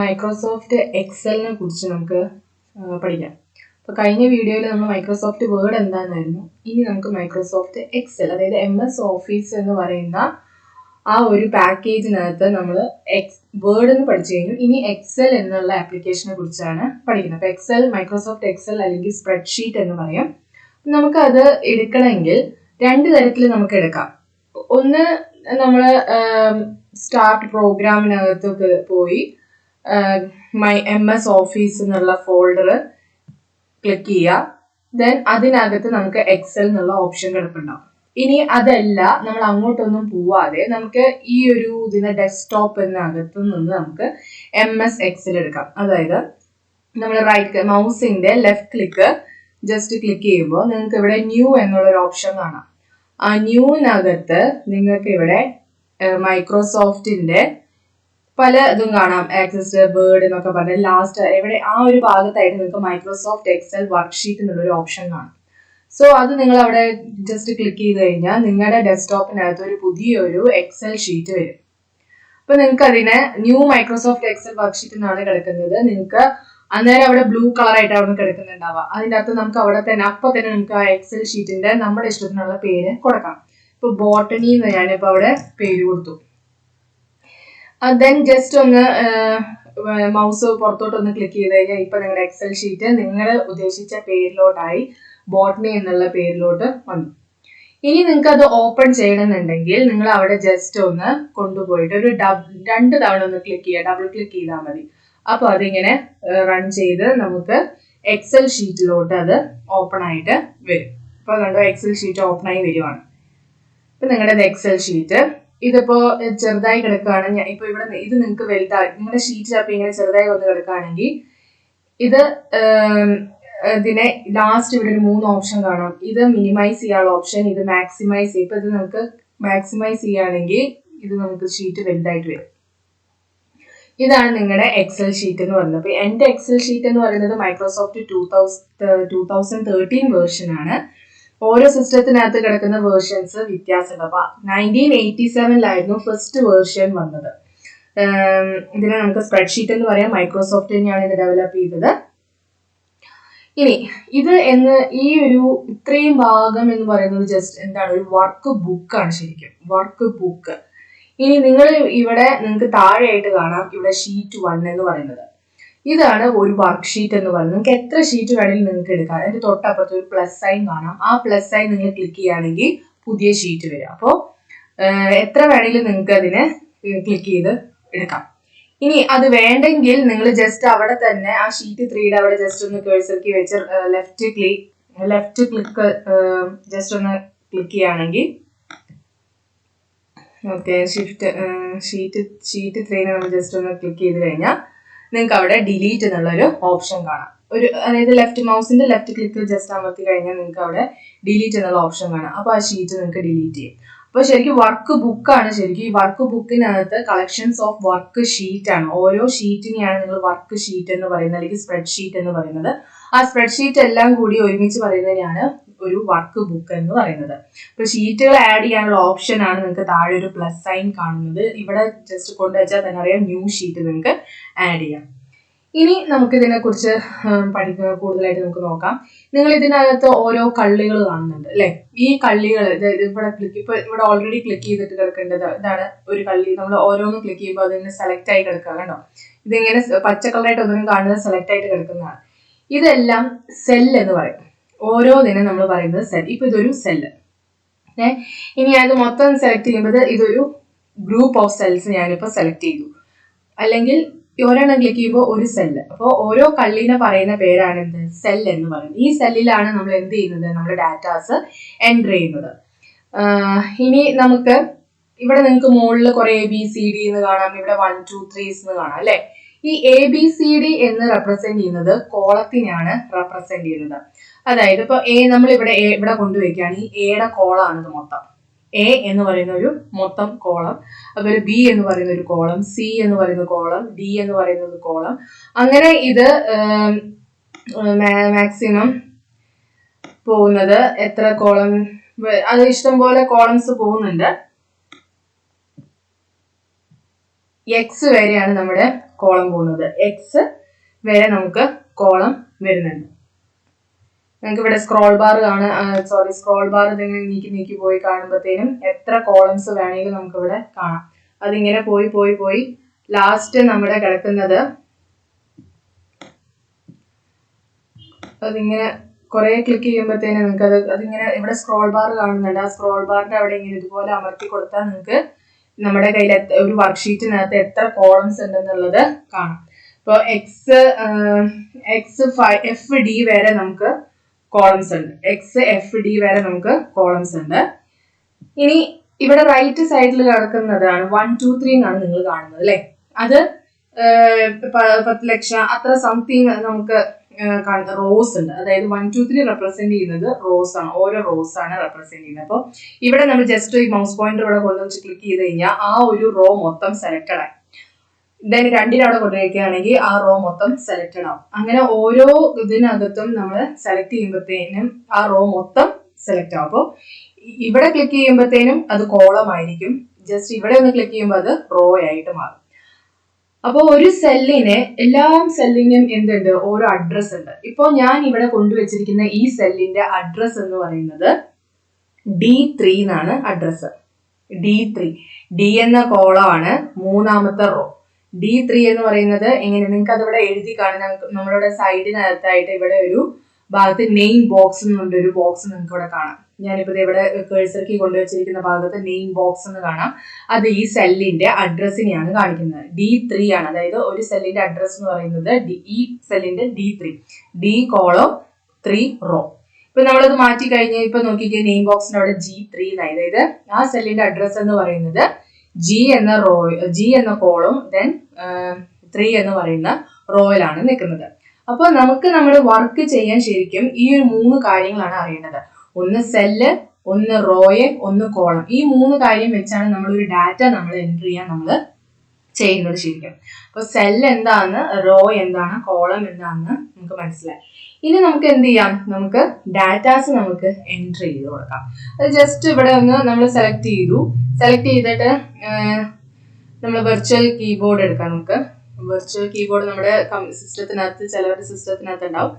Microsoft എക്സലിനെ കുറിച്ച് നമുക്ക് പഠിക്കാം. അപ്പോൾ കഴിഞ്ഞ വീഡിയോയിൽ നമ്മൾ മൈക്രോസോഫ്റ്റ് വേർഡ് എന്താണെന്നായിരുന്നു. ഇനി നമുക്ക് മൈക്രോസോഫ്റ്റ് എക്സൽ, അതായത് MS ഓഫീസ് എന്ന് പറയുന്ന ആ ഒരു പാക്കേജിനകത്ത് നമ്മൾ വേർഡ് എന്ന് പഠിച്ചു കഴിഞ്ഞു. ഇനി എക്സൽ എന്നുള്ള ആപ്ലിക്കേഷനെ കുറിച്ചാണ് പഠിക്കുന്നത്. അപ്പോൾ എക്സൽ, മൈക്രോസോഫ്റ്റ് എക്സൽ അല്ലെങ്കിൽ സ്പ്രെഡ്ഷീറ്റ് എന്ന് പറയും. നമുക്കത് എടുക്കണമെങ്കിൽ രണ്ട് തരത്തിൽ നമുക്ക് എടുക്കാം. ഒന്ന്, നമ്മൾ സ്റ്റാർട്ട് പ്രോഗ്രാമിനകത്തൊക്കെ പോയി MS ഓഫീസ് എന്നുള്ള ഫോൾഡർ ക്ലിക്ക് ചെയ്യുക. ദെൻ അതിനകത്ത് നമുക്ക് എക്സൽ എന്നുള്ള ഓപ്ഷൻ കിടപ്പുണ്ടാവും. ഇനി അതല്ല, നമ്മൾ അങ്ങോട്ടൊന്നും പോവാതെ നമുക്ക് ഈ ഒരു ഇതിന്റെ ഡെസ്ക്ടോപ്പ് എന്നകത്ത് നിന്ന് നമുക്ക് MS എക്സൽ എടുക്കാം. അതായത് നമ്മൾ റൈറ്റ് മൗസിന്റെ ലെഫ്റ്റ് ക്ലിക്ക് ജസ്റ്റ് ക്ലിക്ക് ചെയ്യുമ്പോൾ നിങ്ങൾക്ക് ഇവിടെ ന്യൂ എന്നുള്ള ഒരു ഓപ്ഷൻ കാണാം. ആ ന്യൂവിനകത്ത് നിങ്ങൾക്ക് ഇവിടെ മൈക്രോസോഫ്റ്റിന്റെ പല ഇതും കാണാം. ആക്സസ് വേർഡ് എന്നൊക്കെ പറഞ്ഞാൽ ലാസ്റ്റ് ഇവിടെ ആ ഒരു ഭാഗത്തായിട്ട് നിങ്ങൾക്ക് മൈക്രോസോഫ്റ്റ് എക്സൽ വർക്ക്ഷീറ്റ് എന്നുള്ളൊരു ഓപ്ഷൻ കാണാം. സോ അത് നിങ്ങൾ അവിടെ ജസ്റ്റ് ക്ലിക്ക് ചെയ്ത് കഴിഞ്ഞാൽ നിങ്ങളുടെ ഡെസ്ക്ടോപ്പിനകത്ത് ഒരു പുതിയൊരു എക്സൽ ഷീറ്റ് വരും. അപ്പൊ നിങ്ങൾക്ക് അതിനെ ന്യൂ മൈക്രോസോഫ്റ്റ് എക്സൽ വർക്ക്ഷീറ്റ് എന്നാണ് കിടക്കുന്നത്. നിങ്ങൾക്ക് അന്നേരം അവിടെ ബ്ലൂ കളർ ആയിട്ട് അവിടെ കിടക്കുന്നുണ്ടാവുക. അതിൻ്റെ അകത്ത് നമുക്ക് അവിടെ തന്നെ തന്നെ നമുക്ക് ആ എക്സൽ ഷീറ്റിന്റെ നമ്മുടെ ഇഷ്ടത്തിനുള്ള പേര് കൊടുക്കാം. ഇപ്പൊ ബോട്ടണി എന്ന് ഞാനിപ്പോ അവിടെ പേര് കൊടുത്തു. ദെൻ ജസ്റ്റ് ഒന്ന് മൗസ് പുറത്തോട്ടൊന്ന് ക്ലിക്ക് ചെയ്ത് കഴിഞ്ഞാൽ ഇപ്പൊ നിങ്ങളുടെ എക്സൽ ഷീറ്റ് നിങ്ങൾ ഉദ്ദേശിച്ച പേരിലോട്ടായി ബോട്ടണി എന്നുള്ള പേരിലോട്ട് വന്നു. ഇനി നിങ്ങൾക്ക് അത് ഓപ്പൺ ചെയ്യണമെന്നുണ്ടെങ്കിൽ നിങ്ങൾ അവിടെ ജസ്റ്റ് ഒന്ന് കൊണ്ടുപോയിട്ട് ഒരു രണ്ട് തവണ ഒന്ന് ക്ലിക്ക് ചെയ്യുക, ഡബിൾ ക്ലിക്ക് ചെയ്താൽ മതി. അപ്പൊ അതിങ്ങനെ റൺ ചെയ്ത് നമുക്ക് എക്സൽ ഷീറ്റിലോട്ട് അത് ഓപ്പൺ ആയിട്ട് വരും. ഇപ്പൊ കണ്ടോ, എക്സൽ ഷീറ്റ് ഓപ്പൺ ആയി വരുവാണ്. ഇപ്പൊ നിങ്ങളുടെ എക്സൽ ഷീറ്റ് ഇതിപ്പോ ചെറുതായി കിടക്കുകയാണ്. ഇപ്പൊ ഇവിടെ ഇത് നിങ്ങൾക്ക് വലുതായി നിങ്ങളുടെ ഷീറ്റ് ചിലപ്പോൾ ഇങ്ങനെ ചെറുതായി വന്ന് കിടക്കുകയാണെങ്കിൽ ഇത് ഇതിനെ ലാസ്റ്റ് ഇവിടെ ഒരു 3 ഓപ്ഷൻ കാണാം. ഇത് മിനിമൈസ് ചെയ്യാനുള്ള ഓപ്ഷൻ, ഇത് മാക്സിമൈസ് ചെയ്യും. ഇപ്പൊ ഇത് നമുക്ക് മാക്സിമൈസ് ചെയ്യുകയാണെങ്കിൽ ഇത് നമുക്ക് ഷീറ്റ് വലുതായിട്ട് വരും. ഇതാണ് നിങ്ങളുടെ എക്സൽ ഷീറ്റ് എന്ന് പറയുന്നത്. അപ്പൊ എന്റെ എക്സൽ ഷീറ്റ് എന്ന് പറയുന്നത് മൈക്രോസോഫ്റ്റ് 2013 വേർഷൻ ആണ്. ഓരോ സിസ്റ്റത്തിനകത്ത് കിടക്കുന്ന വേർഷൻസ് വ്യത്യാസമുണ്ട്. അപ്പൊ 1987 ഫസ്റ്റ് വേർഷൻ വന്നത്. ഇതിനെ നമുക്ക് സ്പ്രെഡ്ഷീറ്റ് എന്ന് പറയാം. മൈക്രോസോഫ്റ്റ് തന്നെയാണ് ഇത് ഡെവലപ്പ് ചെയ്തത്. ഇനി ഇത് ഈ ഒരു ഇത്രയും ഭാഗം എന്ന് പറയുന്നത് ജസ്റ്റ് എന്താണ്, ഒരു വർക്ക് ബുക്കാണ്. ശരിക്കും വർക്ക് ബുക്ക്. ഇനി നിങ്ങൾ ഇവിടെ നിങ്ങൾക്ക് താഴെയായിട്ട് കാണാം ഇവിടെ ഷീറ്റ് 1 എന്ന് പറയുന്നത്. ഇതാണ് ഒരു വർക്ക് ഷീറ്റ് എന്ന് പറയുന്നത്. നിങ്ങൾക്ക് എത്ര ഷീറ്റ് വേണമെങ്കിലും നിങ്ങൾക്ക് എടുക്കാം. അതിന്റെ തൊട്ടപ്പുറത്ത് ഒരു പ്ലസ് സൈൻ കാണാം. ആ പ്ലസ് സൈൻ നിങ്ങൾ ക്ലിക്ക് ചെയ്യുകയാണെങ്കിൽ പുതിയ ഷീറ്റ് വരും. അപ്പോൾ എത്ര വേണമെങ്കിലും നിങ്ങൾക്ക് അതിനെ ക്ലിക്ക് ചെയ്ത് എടുക്കാം. ഇനി അത് വേണ്ടെങ്കിൽ നിങ്ങൾ ജസ്റ്റ് അവിടെ തന്നെ ആ ഷീറ്റ് 3യുടെ അവിടെ ജസ്റ്റ് ഒന്ന് കേഴ്സർക്ക് വെച്ച് ലെഫ്റ്റ് ക്ലിക്ക് ജസ്റ്റ് ഒന്ന് ക്ലിക്ക് ചെയ്യുകയാണെങ്കിൽ ഓക്കെ ഷീറ്റ് 3 നമ്മൾ ജസ്റ്റ് ഒന്ന് ക്ലിക്ക് ചെയ്ത് കഴിഞ്ഞാൽ നിങ്ങൾക്ക് അവിടെ ഡിലീറ്റ് എന്നുള്ളൊരു ഓപ്ഷൻ കാണാം. അതായത് ലെഫ്റ്റ് മൗസിന്റെ ലെഫ്റ്റ് ക്ലിക്ക് ജസ്റ്റ് അമർത്തി കഴിഞ്ഞാൽ നിങ്ങൾക്ക് അവിടെ ഡിലീറ്റ് എന്നുള്ള ഓപ്ഷൻ കാണാം. അപ്പൊ ആ ഷീറ്റ് നിങ്ങൾക്ക് ഡിലീറ്റ് ചെയ്യും. അപ്പൊ ശരിക്കും വർക്ക് ബുക്കാണ്. ശരിക്കും ഈ വർക്ക് ബുക്കിനകത്ത് കളക്ഷൻസ് ഓഫ് വർക്ക് ഷീറ്റ് ആണ്. ഓരോ ഷീറ്റിനെയാണ് നിങ്ങൾ വർക്ക് ഷീറ്റ് എന്ന് പറയുന്നത്, അല്ലെങ്കിൽ സ്പ്രെഡ് ഷീറ്റ് എന്ന് പറയുന്നത്. ആ സ്പ്രെഡ് ഷീറ്റ് എല്ലാം കൂടി ഒരുമിച്ച് പറയുന്നതിനാണ് ഒരു വർക്ക് ബുക്ക് എന്ന് പറയുന്നത്. ഇപ്പൊ ഷീറ്റുകൾ ആഡ് ചെയ്യാനുള്ള ഓപ്ഷൻ ആണ് നിങ്ങൾക്ക് താഴെ ഒരു പ്ലസ് സൈൻ കാണുന്നത്. ഇവിടെ ജസ്റ്റ് കൊണ്ടുവച്ചാൽ തന്നെ അറിയാം ന്യൂ ഷീറ്റ് നിങ്ങൾക്ക് ആഡ് ചെയ്യാം. ഇനി നമുക്ക് ഇതിനെ കുറിച്ച് പഠിക്കുക കൂടുതലായിട്ട് നമുക്ക് നോക്കാം. നിങ്ങൾ ഇതിനകത്ത് ഓരോ കള്ളികൾ കാണുന്നുണ്ട് അല്ലെ? ഈ കള്ളികൾ ഇവിടെ ഓൾറെഡി ക്ലിക്ക് ചെയ്തിട്ട് കിടക്കേണ്ടത് ഇതാണ് ഒരു കള്ളി. നമ്മൾ ഓരോന്നും ക്ലിക്ക് ചെയ്യുമ്പോൾ അതിങ്ങനെ സെലക്ട് ആയി കിടക്കുക. കണ്ടോ, ഇതിങ്ങനെ പച്ച കളറായിട്ട് ഒന്നും കാണുന്നത് സെലക്ട് ആയിട്ട് കിടക്കുന്നതാണ്. ഇതെല്ലാം സെൽ എന്ന് പറയും. ഓരോന്നിനും നമ്മൾ പറയുന്നത് സെൽ. ഇപ്പൊ ഇതൊരു സെല്ല്. ഇനി അത് മൊത്തം സെലക്ട് ചെയ്യുമ്പോൾ ഇതൊരു ഗ്രൂപ്പ് ഓഫ് സെൽസ് ഞാനിപ്പോ സെലക്ട് ചെയ്തു. അല്ലെങ്കിൽ ഒരെണ്ണം ക്ലിക്ക് ചെയ്യുമ്പോൾ ഒരു സെല്ല്. അപ്പോൾ ഓരോ കള്ളിനെ പറയുന്ന പേരാണ് എന്ത്, സെൽ എന്ന് പറയുന്നത്. ഈ സെല്ലിലാണ് നമ്മൾ എന്ത് ചെയ്യുന്നത്, നമ്മുടെ ഡാറ്റാസ് എൻറ്റർ ചെയ്യുന്നത്. ഇനി നമുക്ക് ഇവിടെ നിങ്ങൾക്ക് മുകളിൽ കുറെ ABCD എന്ന് കാണാം. ഇവിടെ 1 2 3 എന്ന് കാണാം അല്ലെ? ഈ ABCD എന്ന് റെപ്രസെന്റ് ചെയ്യുന്നത് കോളത്തിനാണ് റെപ്രസെന്റ് ചെയ്യുന്നത്. അതായത് ഇപ്പൊ നമ്മൾ ഇവിടെ കൊണ്ടുവയ്ക്കുകയാണ്. ഈ എയുടെ കോളാണ് ഇത് മൊത്തം. എ എന്ന് പറയുന്ന ഒരു മൊത്തം കോളം, അതുപോലെ ബി എന്ന് പറയുന്ന ഒരു കോളം, സി എന്ന് പറയുന്ന കോളം, ഡി എന്ന് പറയുന്ന ഒരു കോളം. അങ്ങനെ ഇത് മാക്സിമം പോകുന്നത് എത്ര കോളം, അത് ഇഷ്ടംപോലെ കോളംസ് പോകുന്നുണ്ട്. എക്സ് വരെയാണ് നമ്മുടെ കോളം പോകുന്നത്. എക്സ് വരെ നമുക്ക് കോളം വരുന്നുണ്ട്. നിങ്ങൾക്ക് ഇവിടെ സ്ക്രോൾ ബാർ സ്ക്രോൾ ബാർ നീക്കി പോയി കാണുമ്പോഴത്തേനും എത്ര കോളംസ് വേണമെങ്കിലും നമുക്ക് ഇവിടെ കാണാം. അതിങ്ങനെ പോയി ലാസ്റ്റ് നമ്മുടെ കിടക്കുന്നത് അതിങ്ങനെ കുറെ ക്ലിക്ക് ചെയ്യുമ്പോഴത്തേനും നിങ്ങൾക്ക് അതിങ്ങനെ ഇവിടെ സ്ക്രോൾ ബാർ കാണുന്നുണ്ട്. ആ സ്ക്രോൾ ബാറിന്റെ അവിടെ ഇങ്ങനെ ഇതുപോലെ അമർത്തി കൊടുത്താൽ നിങ്ങൾക്ക് നമ്മുടെ കയ്യിൽ ഒരു വർക്ക്ഷീറ്റിനകത്ത് എത്ര കോളംസ് ഉണ്ടെന്നുള്ളത് കാണാം. ഇപ്പോൾ എഫ് ഡി വരെ നമുക്ക് കോളംസ് ഉണ്ട്. എക്സ് എഫ് ഡി വരെ നമുക്ക് കോളംസ് ഉണ്ട്. ഇനി ഇവിടെ റൈറ്റ് സൈഡിൽ കിടക്കുന്നതാണ് 1 2 3 എന്നാണ് നിങ്ങൾ കാണുന്നത് അല്ലെ. അത് 10 ലക്ഷം അത്ര സംതിങ് നമുക്ക് റോസ് ഉണ്ട്. അതായത് 1 2 3 റെപ്രസെന്റ് ചെയ്യുന്നത് റോസ് ആണ്. ഓരോ റോസ് ആണ് റെപ്രസെന്റ് ചെയ്യുന്നത്. അപ്പോൾ ഇവിടെ നമ്മൾ ജസ്റ്റ് ഈ മൗസ് പോയിന്റർ ഇവിടെ കൊണ്ടുവച്ച് ക്ലിക്ക് ചെയ്ത് കഴിഞ്ഞാൽ ആ ഒരു റോ മൊത്തം സെലക്ടഡ് ആയി. ദെൻ 2 അവിടെ കൊണ്ടുവയ്ക്കുകയാണെങ്കിൽ ആ റോ മൊത്തം സെലക്ടഡ് ആവും. അങ്ങനെ ഓരോ ഇതിനകത്തും നമ്മൾ സെലക്ട് ചെയ്യുമ്പോഴത്തേനും ആ റോ മൊത്തം സെലക്ട് ആവും. അപ്പോൾ ഇവിടെ ക്ലിക്ക് ചെയ്യുമ്പോഴത്തേനും അത് കോളം ആയിരിക്കും. ജസ്റ്റ് ഇവിടെ ഒന്ന് ക്ലിക്ക് ചെയ്യുമ്പോൾ അത് റോ ആയിട്ട് മാറും. അപ്പോൾ ഒരു സെല്ലിന് എല്ലാ സെല്ലിനും എന്തുണ്ട്? ഓരോ അഡ്രസ് ഉണ്ട്. ഇപ്പോൾ ഞാൻ ഇവിടെ കൊണ്ടുവച്ചിരിക്കുന്ന ഈ സെല്ലിന്റെ അഡ്രസ് എന്ന് പറയുന്നത് D3 എന്നാണ് അഡ്രസ്. D3 ഡി എന്ന കോളമാണ് മൂന്നാമത്തെ റോ. D3 എന്ന് പറയുന്നത് എങ്ങനെ നിങ്ങൾക്ക് അതിവിടെ എഴുതി കാണാം. നമ്മളുടെ സൈഡിനകത്തായിട്ട് ഇവിടെ ഒരു ഭാഗത്ത് നെയിം ബോക്സ് എന്നുണ്ട് ഒരു ബോക്സ് നിങ്ങൾക്ക് ഇവിടെ കാണാം. ഞാനിപ്പോൾ ഇവിടെ കേഴ്സർ കീ കൊണ്ടുവച്ചിരിക്കുന്ന ഭാഗത്ത് നെയിം ബോക്സ് എന്ന് കാണാം. അത് ഈ സെല്ലിന്റെ അഡ്രസ്സിനെയാണ് കാണിക്കുന്നത്. D3 ആണ്. അതായത് ഒരു സെല്ലിന്റെ അഡ്രസ് എന്ന് പറയുന്നത് ഈ സെല്ലിന്റെ D3 D:3 റോ. ഇപ്പൊ നമ്മളത് മാറ്റി കഴിഞ്ഞ് ഇപ്പൊ നോക്കിക്കേ നെയിം ബോക്സിന്റെ അവിടെ G3 എന്നായി. അതായത് ആ സെല്ലിന്റെ അഡ്രസ് എന്ന് പറയുന്നത് G എന്ന കോളും ദെൻ 3 എന്ന് പറയുന്ന റോയിലാണ് നിൽക്കുന്നത്. അപ്പൊ നമുക്ക് നമ്മൾ വർക്ക് ചെയ്യാൻ ശരിക്കും ഈ 3 കാര്യങ്ങളാണ് അറിയേണ്ടത്. ഒന്ന് സെല്ല്, ഒന്ന് റോയ്, ഒന്ന് കോളം. ഈ 3 കാര്യം വെച്ചാണ് നമ്മൾ ഒരു ഡാറ്റ നമ്മൾ എൻറ്റർ ചെയ്യാൻ നമ്മൾ ചെയ്യുന്നത് ശരിക്കും. അപ്പൊ സെല്ല് എന്താണ്, റോ എന്താണ്, കോളം എന്താണെന്ന് നമുക്ക് മനസ്സിലായി. ഇനി നമുക്ക് എന്ത് ചെയ്യാം? നമുക്ക് ഡാറ്റാസ് നമുക്ക് എൻറ്റർ ചെയ്ത് കൊടുക്കാം. അത് ജസ്റ്റ് ഇവിടെ ഒന്ന് നമ്മൾ സെലക്ട് ചെയ്തിട്ട് നമ്മൾ വെർച്വൽ കീബോർഡ് എടുക്കാം. നമുക്ക് വെർച്വൽ കീബോർഡ് നമ്മുടെ സിസ്റ്റത്തിനകത്ത് ചിലവരുടെ സിസ്റ്റത്തിനകത്ത് ഉണ്ടാവും.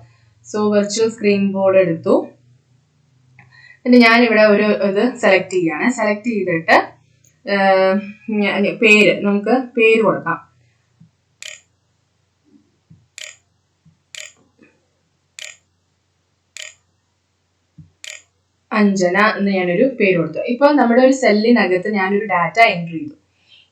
സോ വെർച്വൽ സ്ക്രീൻ ബോർഡ് എടുത്തു. എന്നിട്ട് ഞാനിവിടെ ഒരു ഇത് സെലക്ട് ചെയ്യാണ്. സെലക്ട് ചെയ്തിട്ട് നമുക്ക് പേര് കൊടുക്കാം. അഞ്ജന എന്ന് ഞാനൊരു പേര് കൊടുത്തു. ഇപ്പൊ നമ്മുടെ ഒരു സെല്ലിനകത്ത് ഞാനൊരു ഡാറ്റ എൻട്രി ചെയ്തു.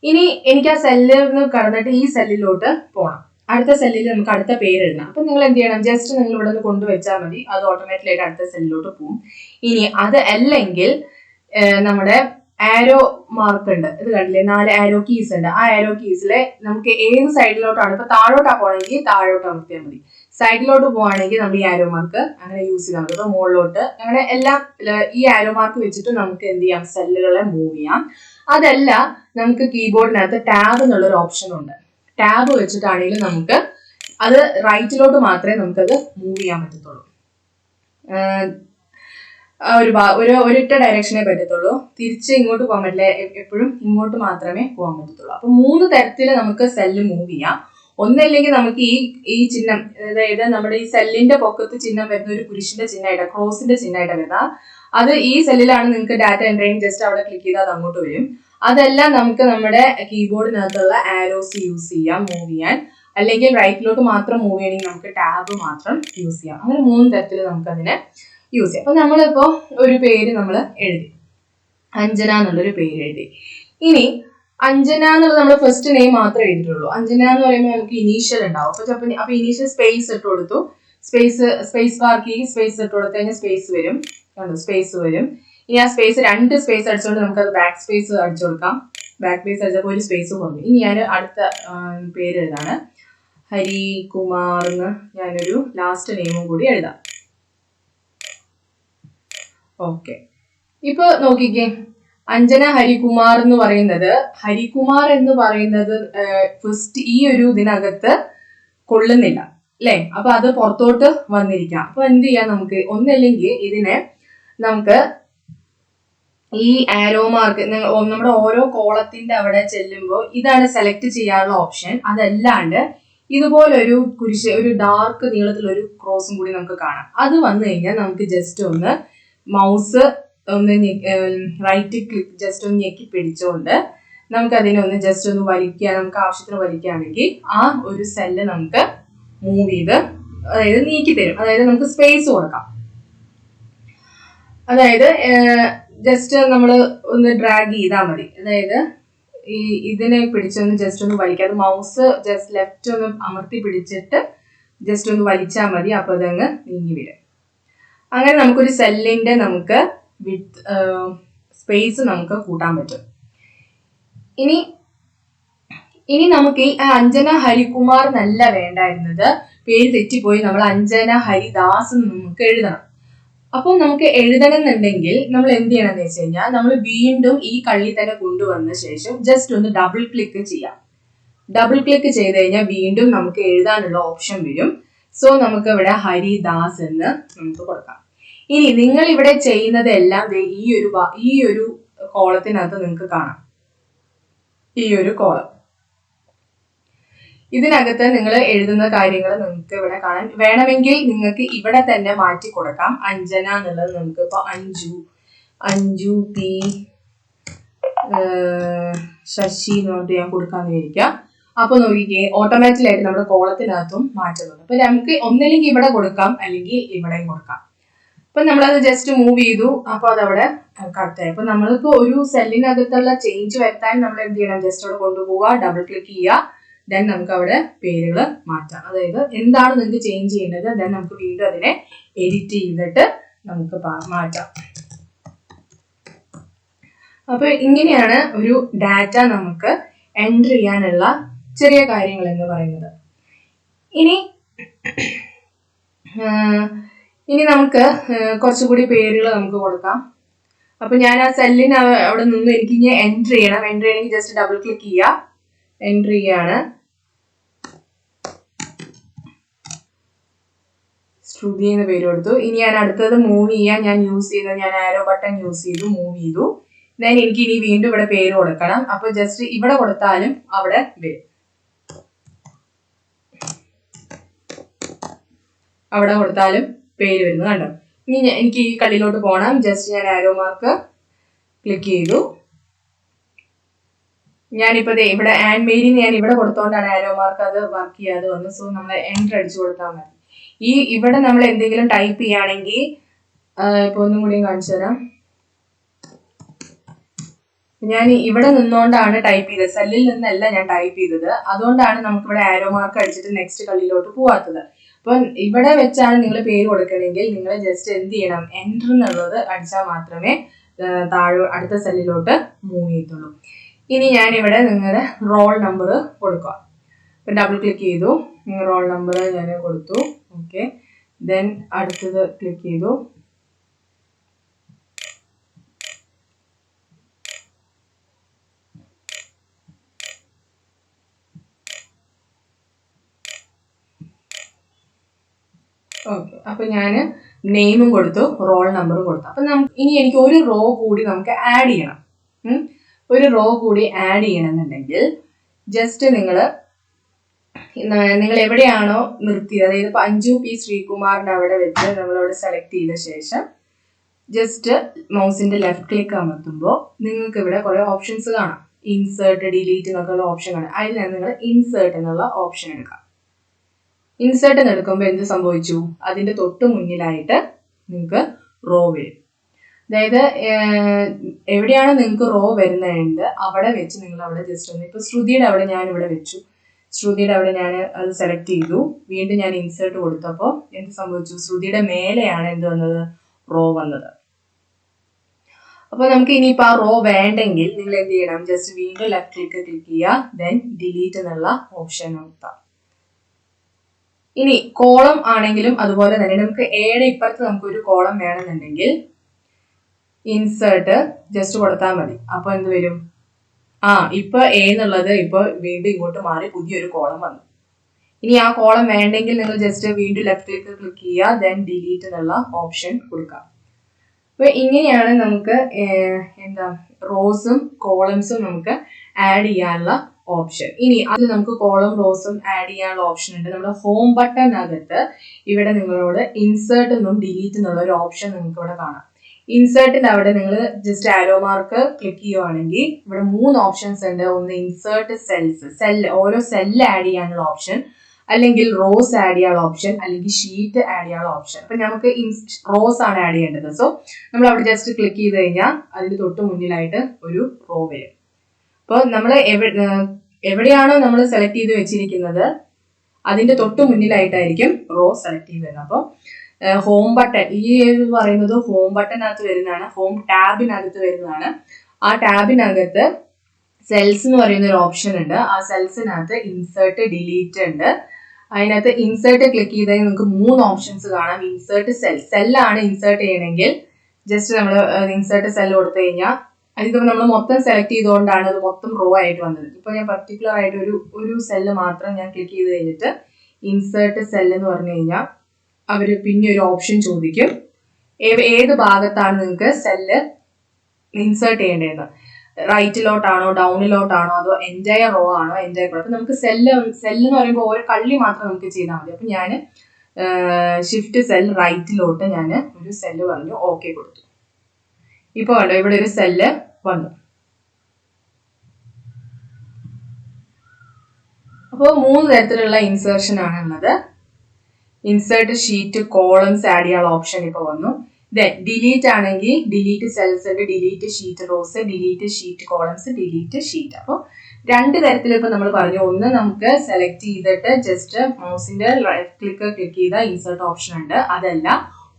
ഇനി എനിക്ക് ആ സെല്ലിൽ നിന്ന് കടന്നിട്ട് ഈ സെല്ലിലോട്ട് പോകണം. അടുത്ത സെല്ലിൽ നമുക്ക് അടുത്ത പേര് എഴുതണം. അപ്പൊ നിങ്ങൾ എന്ത് ചെയ്യണം? ജസ്റ്റ് നിങ്ങൾ ഇവിടെ നിന്ന് കൊണ്ടുവച്ചാൽ മതി. അത് ഓട്ടോമാറ്റിക്കായിട്ട് അടുത്ത സെല്ലിലോട്ട് പോകും. ഇനി അത് അല്ലെങ്കിൽ നമ്മുടെ ആരോ മാർക്ക് ഉണ്ട്. ഇത് കണ്ടില്ലേ? 4 ആരോ കീസ് ഉണ്ട്. ആ ആരോ കീസിലെ നമുക്ക് ഏത് സൈഡിലോട്ടാണ്, ഇപ്പൊ താഴോട്ടാ പോകണമെങ്കിൽ താഴോട്ട് അമർത്തിയാൽ മതി. സൈഡിലോട്ട് പോവാണെങ്കിൽ നമ്മൾ ഈ ആരോ മാർക്ക് അങ്ങനെ യൂസ് ചെയ്താൽ മതി. അപ്പൊ മുകളിലോട്ട് അങ്ങനെ എല്ലാം ഈ ആരോ മാർക്ക് വെച്ചിട്ട് നമുക്ക് എന്ത് ചെയ്യാം? സെല്ലുകളെ മൂവ് ചെയ്യാം. അതല്ല നമുക്ക് കീബോർഡിനകത്ത് ടാബ് എന്നുള്ളൊരു ഓപ്ഷൻ ഉണ്ട്. ടാബ് വെച്ചിട്ടാണെങ്കിലും നമുക്ക് അത് റൈറ്റിലോട്ട് മാത്രമേ നമുക്കത് മൂവ് ചെയ്യാൻ പറ്റത്തുള്ളൂ. ഒരിട്ട ഡയറക്ഷനെ പറ്റത്തുള്ളൂ. തിരിച്ച് ഇങ്ങോട്ട് പോകാൻ പറ്റില്ല. എപ്പോഴും ഇങ്ങോട്ട് മാത്രമേ പോകാൻ പറ്റത്തുള്ളൂ. അപ്പൊ 3 തരത്തിൽ നമുക്ക് സെല്ല് മൂവ് ചെയ്യാം. ഒന്നല്ലെങ്കിൽ നമുക്ക് ഈ ചിഹ്നം, അതായത് നമ്മുടെ ഈ സെല്ലിന്റെ പൊക്കത്ത് ചിഹ്നം വരുന്ന ഒരു കുരിശിന്റെ ചിഹ്നമായിട്ട്, ക്രോസിന്റെ ചിഹ്നമായിട്ട് വരുന്ന അത് ഈ സെല്ലിലാണ് നിങ്ങൾക്ക് ഡാറ്റ എൻട്രി ചെയ്യും. ജസ്റ്റ് അവിടെ ക്ലിക്ക് ചെയ്താൽ അത് അങ്ങോട്ട് വരും. അതെല്ലാം നമുക്ക് നമ്മുടെ കീബോർഡിനകത്തുള്ള ആരോസ് യൂസ് ചെയ്യാം മൂവ് ചെയ്യാൻ. അല്ലെങ്കിൽ റൈറ്റിലോട്ട് മാത്രം മൂവ് ചെയ്യണമെങ്കിൽ നമുക്ക് ടാബ് മാത്രം യൂസ് ചെയ്യാം. അങ്ങനെ 3 തരത്തിൽ നമുക്ക് അതിനെ യൂസ് ചെയ്യാം. അപ്പൊ നമ്മളിപ്പോ ഒരു പേര് നമ്മൾ എഴുതി, അഞ്ജന എന്നുള്ളൊരു പേര് എഴുതി. ഇനി അഞ്ജന എന്നുള്ളത് നമ്മൾ ഫസ്റ്റ് നെയിം മാത്രമേ എഴുതിയിട്ടുള്ളൂ. അഞ്ജന എന്ന് പറയുമ്പോൾ നമുക്ക് ഇനീഷ്യൽ ഉണ്ടാവും. അപ്പൊ ഇനീഷ്യൽ സ്പേസ് ഇട്ട് കൊടുത്തു. സ്പേസ് ബാർ കീ സ്പേസ് ഇട്ട് കൊടുത്തു കഴിഞ്ഞാൽ സ്പേസ് വരും. സ്പേസ് വരും. ഇനി ആ സ്പേസ് 2 സ്പേസ് അടിച്ചുകൊണ്ട് നമുക്ക് അത് ബാക്ക് സ്പേസ് അടിച്ചു കൊടുക്കാം. ബാക്ക് സ്പേസ് അടിച്ചപ്പോൾ ഒരു സ്പേസ് കുറഞ്ഞു. ഇനി ഞാൻ അടുത്ത പേര് എഴുതാണ്. ഹരികുമാർ എന്ന് ഞാനൊരു ലാസ്റ്റ് നെയിമും കൂടി എഴുതാം. ഓക്കെ, ഇപ്പൊ നോക്കിക്കേ, അഞ്ജന ഹരികുമാർ എന്ന് പറയുന്നത് ഫസ്റ്റ് ഈ ഒരു ഇതിനകത്ത് കൊള്ളുന്നില്ല അല്ലെ. അപ്പൊ അത് പുറത്തോട്ട് വന്നിരിക്കാം. അപ്പൊ എന്ത് ചെയ്യാം? നമുക്ക് ഒന്നല്ലെങ്കിൽ ഇതിനെ നമുക്ക് ഈ ആരോ മാർക്ക് നമ്മുടെ ഓരോ കോളത്തിന്റെ അവിടെ ചെല്ലുമ്പോൾ ഇതാണ് സെലക്ട് ചെയ്യാനുള്ള ഓപ്ഷൻ. അതല്ലാണ്ട് ഇതുപോലൊരു കുരിശ്, ഒരു ഡാർക്ക് നീളത്തിലൊരു ക്രോസും കൂടി നമുക്ക് കാണാം. അത് വന്നു കഴിഞ്ഞാൽ നമുക്ക് ജസ്റ്റ് ഒന്ന് മൗസ് ഒന്ന് റൈറ്റ് ക്ലിക്ക് ജസ്റ്റ് ഒന്ന് ഞെക്കി പിടിച്ചുകൊണ്ട് നമുക്ക് അതിനെ ഒന്ന് ജസ്റ്റ് ഒന്ന് വലിക്കുക, നമുക്ക് ആവശ്യത്തിന് വലിക്കുകയാണെങ്കിൽ ആ ഒരു സെല്ല് നമുക്ക് മൂവ് ചെയ്ത്, അതായത് നീക്കി തരും. അതായത് നമുക്ക് സ്പേസ് കൊടുക്കാം. അതായത് ജസ്റ്റ് നമ്മൾ ഒന്ന് ഡ്രാഗ് ചെയ്താൽ മതി. അതായത് ഇതിനെ പിടിച്ചൊന്ന് ജസ്റ്റ് ഒന്ന് വലിക്കാതെ മൗസ് ജസ്റ്റ് ലെഫ്റ്റ് ഒന്ന് അമർത്തി പിടിച്ചിട്ട് ജസ്റ്റ് ഒന്ന് വലിച്ചാൽ മതി. അപ്പോൾ അതങ്ങ് നീങ്ങി വരും. അങ്ങനെ നമുക്കൊരു സെല്ലിന്റെ നമുക്ക് വിത്ത് സ്പേസ് നമുക്ക് കൂട്ടാൻ പറ്റും. ഇനി നമുക്ക് ഈ അഞ്ജന ഹരികുമാർ എന്നല്ല വേണ്ടായിരുന്നത്, പേര് തെറ്റിപ്പോയി. നമ്മൾ അഞ്ജന ഹരിദാസ് നമുക്ക് എഴുതണം. അപ്പോൾ നമുക്ക് എഴുതണം എന്നുണ്ടെങ്കിൽ നമ്മൾ എന്ത് ചെയ്യണം എന്ന് വെച്ച് കഴിഞ്ഞാൽ, നമ്മൾ വീണ്ടും ഈ കള്ളി തന്നെ കൊണ്ടുവന്ന ശേഷം ജസ്റ്റ് ഒന്ന് ഡബിൾ ക്ലിക്ക് ചെയ്യാം. ഡബിൾ ക്ലിക്ക് ചെയ്ത് കഴിഞ്ഞാൽ വീണ്ടും നമുക്ക് എഴുതാനുള്ള ഓപ്ഷൻ വരും. സോ നമുക്ക് ഇവിടെ ഹരിദാസ് എന്ന് നമുക്ക് കൊടുക്കാം. ഇനി നിങ്ങൾ ഇവിടെ ചെയ്യുന്നത് എല്ലാം ഈ ഒരു കോളത്തിനകത്ത് നിങ്ങൾക്ക് കാണാം. ഈ ഒരു കോളം, ഇതിനകത്ത് നിങ്ങൾ എഴുതുന്ന കാര്യങ്ങൾ നിങ്ങൾക്ക് ഇവിടെ കാണാൻ. വേണമെങ്കിൽ നിങ്ങൾക്ക് ഇവിടെ തന്നെ മാറ്റി കൊടുക്കാം. അഞ്ജന എന്നുള്ളത് നമുക്ക് ഇപ്പൊ അഞ്ജു പി ശശി എന്ന് പറഞ്ഞിട്ട് ഞാൻ കൊടുക്കാന്ന് വിചാരിക്കാം. അപ്പൊ നോക്കിക്കേ, ഓട്ടോമാറ്റിക്കലായിട്ട് നമ്മുടെ കോളത്തിനകത്തും മാറ്റുന്നുണ്ട്. അപ്പൊ നമുക്ക് ഒന്നില്ലെങ്കിൽ ഇവിടെ കൊടുക്കാം, അല്ലെങ്കിൽ ഇവിടെയും കൊടുക്കാം. അപ്പൊ നമ്മളത് ജസ്റ്റ് മൂവ് ചെയ്തു. അപ്പൊ അതവിടെ കറക്റ്റായി. അപ്പൊ നമ്മളിപ്പോ ഒരു സെല്ലിനകത്തുള്ള ചേഞ്ച് വരുത്താൻ നമ്മൾ എന്ത് ചെയ്യണം, ജസ്റ്റ് അവിടെ കൊണ്ടുപോവുക, ഡബിൾ ക്ലിക്ക് ചെയ്യുക, ദെൻ നമുക്ക് അവിടെ പേരുകൾ മാറ്റാം. അതായത് എന്താണ് നിങ്ങൾക്ക് ചേഞ്ച് ചെയ്യേണ്ടത്, ദെൻ നമുക്ക് വീണ്ടും അതിനെ എഡിറ്റ് ചെയ്തിട്ട് നമുക്ക് മാറ്റാം. അപ്പൊ ഇങ്ങനെയാണ് ഒരു ഡാറ്റ നമുക്ക് എൻട്രി ചെയ്യാനുള്ള ചെറിയ കാര്യങ്ങൾ എന്ന് പറയുന്നത്. ഇനി നമുക്ക് കുറച്ചുകൂടി പേരുകൾ നമുക്ക് കൊടുക്കാം. അപ്പൊ ഞാൻ ആ സെല്ലിന് അവിടെ നിന്ന് എനിക്ക് ഇനി എൻട്രി ചെയ്യണം. എൻട്രി ചെയ്യണമെങ്കിൽ ജസ്റ്റ് ഡബിൾ ക്ലിക്ക് ചെയ്യുക, എൻട്രി ചെയ്യാണ്. ശ്രുതി എന്ന പേര് കൊടുത്തു. ഇനി ഞാൻ അടുത്തത് മൂവ് ചെയ്യാൻ ഞാൻ ആരോ ബട്ടൺ യൂസ് ചെയ്തു, മൂവ് ചെയ്തു. ദെൻ എനിക്ക് ഇനി വീണ്ടും ഇവിടെ പേര് കൊടുക്കണം. അപ്പൊ ജസ്റ്റ് ഇവിടെ കൊടുത്താലും അവിടെ വരും, അവിടെ കൊടുത്താലും പേര് വരുന്നു, കണ്ടോ. ഇനി എനിക്ക് ഈ കള്ളിലോട്ട് പോകണം. ജസ്റ്റ് ഞാൻ ആരോ മാർക്ക് ക്ലിക്ക് ചെയ്തു. ഞാനിപ്പോ ഇവിടെ ആൻഡ് മെയിലിന് ഞാൻ ഇവിടെ കൊടുത്തോണ്ടാണ് ആരോ മാർക്ക് അത് വർക്ക് ചെയ്യാതെ വന്നു. സോ നമ്മൾ എൻറ്റർ അടിച്ചു കൊടുത്താൽ മതി. ഇവിടെ നമ്മൾ എന്തെങ്കിലും ടൈപ്പ് ചെയ്യുകയാണെങ്കിൽ, ഇപ്പൊ ഒന്നും കൂടിയും കാണിച്ചു തരാം. ഞാൻ ഇവിടെ നിന്നുകൊണ്ടാണ് ടൈപ്പ് ചെയ്തത്, സെല്ലിൽ നിന്നല്ല ഞാൻ ടൈപ്പ് ചെയ്തത്. അതുകൊണ്ടാണ് നമുക്കിവിടെ ആരോ മാർക്ക് അടിച്ചിട്ട് നെക്സ്റ്റ് കള്ളിലോട്ട് പോവാത്തത്. അപ്പൊ ഇവിടെ വെച്ചാണ് നിങ്ങൾ പേര് കൊടുക്കണമെങ്കിൽ നിങ്ങൾ ജസ്റ്റ് എന്ത് ചെയ്യണം, എൻറ്റർ എന്നുള്ളത് അടിച്ചാൽ മാത്രമേ അടുത്ത സെല്ലിലോട്ട് മൂവ് ചെയ്യത്തുള്ളൂ. ഇനി ഞാനിവിടെ നിങ്ങളുടെ റോൾ നമ്പർ കൊടുക്കുക. ഇപ്പം ഡബിൾ ക്ലിക്ക് ചെയ്തു, റോൾ നമ്പർ ഞാൻ കൊടുത്തു. ഓക്കെ, ദെൻ അടുത്തത് ക്ലിക്ക് ചെയ്തു. ഓക്കെ, അപ്പൊ ഞാൻ നെയിമും കൊടുത്തു, റോൾ നമ്പറും കൊടുത്തു. അപ്പൊ ഇനി എനിക്ക് ഒരു റോ കൂടി നമുക്ക് ആഡ് ചെയ്യണം. ഒരു റോ കൂടി ആഡ് ചെയ്യണമെന്നുണ്ടെങ്കിൽ ജസ്റ്റ് നിങ്ങൾ എവിടെയാണോ നിർത്തിയത്, അതായത് ഇപ്പൊ അഞ്ജു പി ശ്രീകുമാറിന്റെ അവിടെ വെച്ച് നമ്മളവിടെ സെലക്ട് ചെയ്ത ശേഷം ജസ്റ്റ് മൗസിന്റെ ലെഫ്റ്റ് ക്ലിക്ക് അമർത്തുമ്പോൾ നിങ്ങൾക്ക് ഇവിടെ കുറെ ഓപ്ഷൻസ് കാണാം. ഇൻസേർട്ട്, ഡിലീറ്റ് എന്നൊക്കെയുള്ള ഓപ്ഷൻ കാണാം. അതിൽ നിങ്ങൾ ഇൻസേർട്ട് എന്നുള്ള ഓപ്ഷൻ എടുക്കാം. ഇൻസേർട്ട് എടുക്കുമ്പോൾ എന്ത് സംഭവിച്ചു, അതിന്റെ തൊട്ട് മുന്നിലായിട്ട് നിങ്ങൾക്ക് റോ വരും. അതായത് എവിടെയാണോ നിങ്ങൾക്ക് റോ വരുന്നുണ്ട് അവിടെ വെച്ച് നിങ്ങൾ അവിടെ ജസ്റ്റ് ഒന്ന്, ഇപ്പൊ ശ്രുതിയുടെ അവിടെ ഞാൻ ഇവിടെ വെച്ചു, ശ്രുതിയുടെ അവിടെ ഞാൻ അത് സെലക്ട് ചെയ്തു. വീണ്ടും ഞാൻ ഇൻസേർട്ട് കൊടുത്തപ്പോൾ എന്ത് സംഭവിച്ചു, ശ്രുതിയുടെ മേലെയാണ് എന്ത് വന്നത്, റോ വന്നത്. അപ്പൊ നമുക്ക് ഇനിയിപ്പോൾ ആ റോ വേണ്ടെങ്കിൽ നിങ്ങൾ എന്ത് ചെയ്യണം, ജസ്റ്റ് വീണ്ടും ലെഫ്റ്റ് ക്ലിക്ക് ചെയ്യുക, ദെൻ ഡിലീറ്റ് എന്നുള്ള ഓപ്ഷൻ നോക്കാം. ഇനി കോളം ആണെങ്കിലും അതുപോലെ തന്നെ നമുക്ക് എയുടെ ഇപ്പുറത്ത് നമുക്കൊരു കോളം വേണമെന്നുണ്ടെങ്കിൽ ഇൻസേർട്ട് ജസ്റ്റ് കൊടുത്താൽ മതി. അപ്പൊ എന്ത് വരും, ഇപ്പൊ എ എന്നുള്ളത് ഇപ്പൊ വീണ്ടും ഇങ്ങോട്ട് മാറി പുതിയൊരു കോളം വന്നു. ഇനി ആ കോളം വേണ്ടെങ്കിൽ നിങ്ങൾ ജസ്റ്റ് വീണ്ടും ലെഫ്റ്റ് ക്ലിക്ക് ചെയ്യുക, ദെൻ ഡിലീറ്റ് എന്നുള്ള ഓപ്ഷൻ കൊടുക്കാം. അപ്പോൾ ഇങ്ങനെയാണ് നമുക്ക് എന്താ റോസും കോളംസും നമുക്ക് ആഡ് ചെയ്യാനുള്ള ഓപ്ഷൻ. ഇനി അത് നമുക്ക് കോളം റോസും ആഡ് ചെയ്യാനുള്ള ഓപ്ഷൻ ഉണ്ട്. നമ്മുടെ ഹോം ബട്ടണിനകത്ത് ഇവിടെ നിങ്ങളോട് ഇൻസേർട്ട് എന്നും ഡിലീറ്റ് എന്നുള്ള ഒരു ഓപ്ഷൻ നിങ്ങൾക്ക് ഇവിടെ കാണാം. ഇൻസേർട്ടിന്റെ അവിടെ നിങ്ങൾ ജസ്റ്റ് ആരോ മാർക്ക് ക്ലിക്ക് ചെയ്യുവാണെങ്കിൽ ഇവിടെ 3 ഓപ്ഷൻസ് ഉണ്ട്. ഒന്ന് ഇൻസേർട്ട് സെല്ല്, ഓരോ സെല്ല് ആഡ് ചെയ്യാനുള്ള ഓപ്ഷൻ, അല്ലെങ്കിൽ റോസ് ആഡ് ചെയ്യാനുള്ള ഓപ്ഷൻ, അല്ലെങ്കിൽ ഷീറ്റ് ആഡ് ചെയ്യാനുള്ള ഓപ്ഷൻ. അപ്പൊ നമുക്ക് റോസ് ആണ് ആഡ് ചെയ്യേണ്ടത്. സോ നമ്മൾ അവിടെ ജസ്റ്റ് ക്ലിക്ക് ചെയ്ത് കഴിഞ്ഞാൽ അതിന് തൊട്ട് മുന്നിലായിട്ട് ഒരു റോ വരും. അപ്പോൾ നമ്മൾ എവിടെയാണോ നമ്മൾ സെലക്ട് ചെയ്ത് വെച്ചിരിക്കുന്നത് അതിന്റെ തൊട്ട് മുന്നിലായിട്ടായിരിക്കും റോ സെലക്ട് ചെയ്ത് വരുന്നത്. അപ്പോൾ ഹോം ബട്ടൺ ഈ പറയുന്നത് ഹോം ബട്ടണിനകത്ത് വരുന്നതാണ്, ഹോം ടാബിനകത്ത് വരുന്നതാണ്. ആ ടാബിനകത്ത് സെൽസ് എന്ന് പറയുന്ന ഒരു ഓപ്ഷൻ ഉണ്ട്. ആ സെൽസിനകത്ത് ഇൻസേർട്ട് ഡിലീറ്റ് ഉണ്ട്. അതിനകത്ത് ഇൻസേർട്ട് ക്ലിക്ക് ചെയ്താൽ നമുക്ക് 3 ഓപ്ഷൻസ് കാണാം. ഇൻസേർട്ട് സെല്ലാണ് ഇൻസേർട്ട് ചെയ്യണമെങ്കിൽ ജസ്റ്റ് നമ്മൾ ഇൻസേർട്ട് സെൽ കൊടുത്തു കഴിഞ്ഞാൽ അതിപ്പോൾ നമ്മൾ മൊത്തം സെലക്ട് ചെയ്തുകൊണ്ടാണ് അത് മൊത്തം റോ ആയിട്ട് വന്നത്. ഇപ്പോൾ ഞാൻ പർട്ടിക്കുലർ ആയിട്ട് ഒരു സെല്ല് മാത്രം ഞാൻ ക്ലിക്ക് ചെയ്ത് കഴിഞ്ഞിട്ട് ഇൻസേർട്ട് സെൽ എന്ന് പറഞ്ഞു കഴിഞ്ഞാൽ അവർ പിന്നെ ഒരു ഓപ്ഷൻ ചോദിക്കും, ഏത് ഭാഗത്താണ് നിങ്ങൾക്ക് സെല്ല് ഇൻസേർട്ട് ചെയ്യേണ്ടതെന്ന്. റൈറ്റിലോട്ടാണോ ഡൗണിലോട്ടാണോ അതോ എൻറ്റയർ റോ ആണോ എൻറ്റയർ റോ. അപ്പം നമുക്ക് സെല്ല് എന്ന് പറയുമ്പോൾ ഓരോ കള്ളി മാത്രം നമുക്ക് ചെയ്താൽ മതി. അപ്പം ഞാൻ ഷിഫ്റ്റ് സെൽ റൈറ്റിലോട്ട് ഞാൻ ഒരു സെല്ല് പറഞ്ഞു ഓക്കെ കൊടുത്തു. ഇപ്പോൾ കണ്ടോ ഇവിടെ ഒരു സെല്ല് വന്നു. അപ്പോൾ 3 തരത്തിലുള്ള ഇൻസേർഷൻ ആണ് ഉള്ളത്. ഇൻസേർട്ട് ഷീറ്റ് കോളംസ് ആഡ് ചെയ്യാനുള്ള ഓപ്ഷൻ ഇപ്പോൾ വന്നു. ഡിലീറ്റ് ആണെങ്കിൽ ഡിലീറ്റ് സെൽസ് ഉണ്ട്, delete sheet rose, delete sheet columns, delete sheet. അപ്പോൾ 2 തരത്തിൽ ഇപ്പൊ നമ്മൾ പറഞ്ഞു. ഒന്ന് നമുക്ക് സെലക്ട് ചെയ്തിട്ട് ജസ്റ്റ് മൗസിന്റെ റൈറ്റ് ക്ലിക്ക് ചെയ്ത ഇൻസേർട്ട് ഓപ്ഷൻ ഉണ്ട്. അതല്ല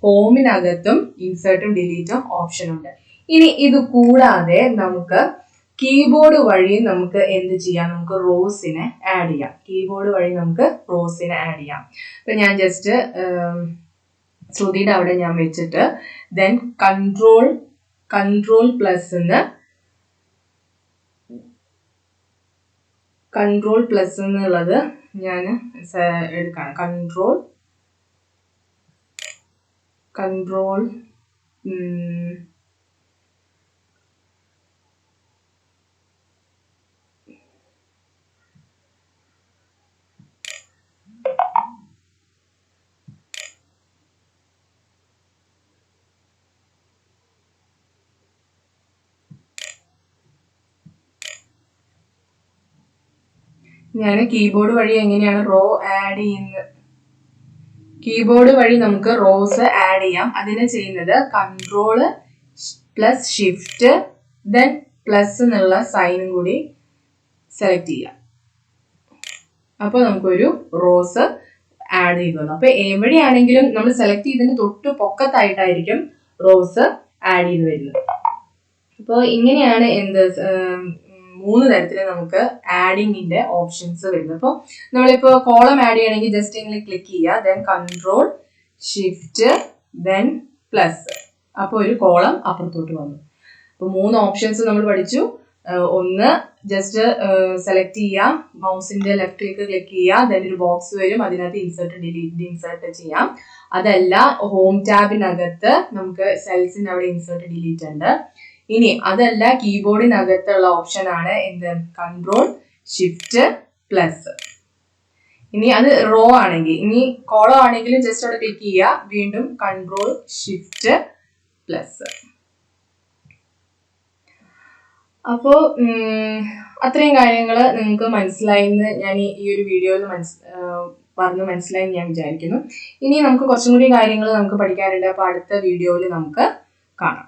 ഹോമിനകത്തും ഇൻസേർട്ടും ഡിലീറ്റും ഓപ്ഷൻ ഉണ്ട്. ഇനി ഇത് കൂടാതെ നമുക്ക് കീബോർഡ് വഴി നമുക്ക് എന്ത് ചെയ്യാം, നമുക്ക് റോസിനെ ആഡ് ചെയ്യാം. കീബോർഡ് വഴി നമുക്ക് റോസിനെ ആഡ് ചെയ്യാം. അപ്പൊ ഞാൻ ജസ്റ്റ് ശ്രുതിയുടെ അവിടെ ഞാൻ വെച്ചിട്ട് ദെൻ കൺട്രോൾ പ്ലസ് എന്നുള്ളത് ഞാൻ എടുക്കണം. കൺട്രോൾ ഞാൻ കീബോർഡ് വഴി എങ്ങനെയാണ് റോ ആഡ് ചെയ്യുന്നത്, കീബോർഡ് വഴി നമുക്ക് റോസ് ആഡ് ചെയ്യാം. അതിന് ചെയ്യുന്നത് control plus shift then plus എന്നുള്ള സൈനും കൂടി സെലക്ട് ചെയ്യാം. അപ്പോൾ നമുക്കൊരു റോസ് ആഡ് ചെയ്തു. അപ്പൊ എവിടെയാണെങ്കിലും നമ്മൾ സെലക്ട് ചെയ്തതിന് തൊട്ട് പൊക്കത്തായിട്ടായിരിക്കും റോസ് ആഡ് ചെയ്ത് വരുന്നത്. അപ്പോൾ ഇങ്ങനെയാണ് 3 തരത്തിൽ നമുക്ക് ആഡിങ്ങിന്റെ ഓപ്ഷൻസ് വരുന്നത്. അപ്പോൾ നമ്മളിപ്പോൾ കോളം ആഡ് ചെയ്യണമെങ്കിൽ ജസ്റ്റ് ഇങ്ങനെ ക്ലിക്ക് ചെയ്യുക, then control shift then plus, അപ്പോൾ ഒരു കോളം അപ്പുറത്തോട്ട് വന്നു. അപ്പോൾ 3 ഓപ്ഷൻസ് നമ്മൾ പഠിച്ചു. ഒന്ന് ജസ്റ്റ് സെലക്ട് ചെയ്യുക, മൗസിന്റെ ലെഫ്റ്റ് ക്ലിക്ക് ചെയ്യുക, ദെൻ ഒരു ബോക്സ് വരും, അതിനകത്ത് ഇൻസേർട്ട് ചെയ്യാം. അതല്ല ഹോം ടാബിനകത്ത് നമുക്ക് സെൽസിന് അവിടെ ഇൻസേർട്ട് ഡിലീറ്റ് ഉണ്ട്. ഇനി അതല്ല കീബോർഡിനകത്തുള്ള ഓപ്ഷൻ ആണ് എന്ത്, കൺട്രോൾ ഷിഫ്റ്റ് പ്ലസ്. ഇനി അത് റോ ആണെങ്കിൽ, ഇനി കോളം ആണെങ്കിലും ജസ്റ്റ് അവിടെ ക്ലിക്ക് ചെയ്യുക, വീണ്ടും കൺട്രോൾ ഷിഫ്റ്റ് പ്ലസ്. അപ്പോൾ അത്രയും കാര്യങ്ങൾ നിങ്ങൾക്ക് മനസ്സിലായെന്ന് ഞാൻ ഈ ഒരു വീഡിയോയിൽ പറഞ്ഞു മനസ്സിലായെന്ന് ഞാൻ വിചാരിക്കുന്നു. ഇനി നമുക്ക് കുറച്ചും കൂടി കാര്യങ്ങൾ നമുക്ക് പഠിക്കാനുണ്ട്. അപ്പോൾ അടുത്ത വീഡിയോയിൽ നമുക്ക് കാണാം.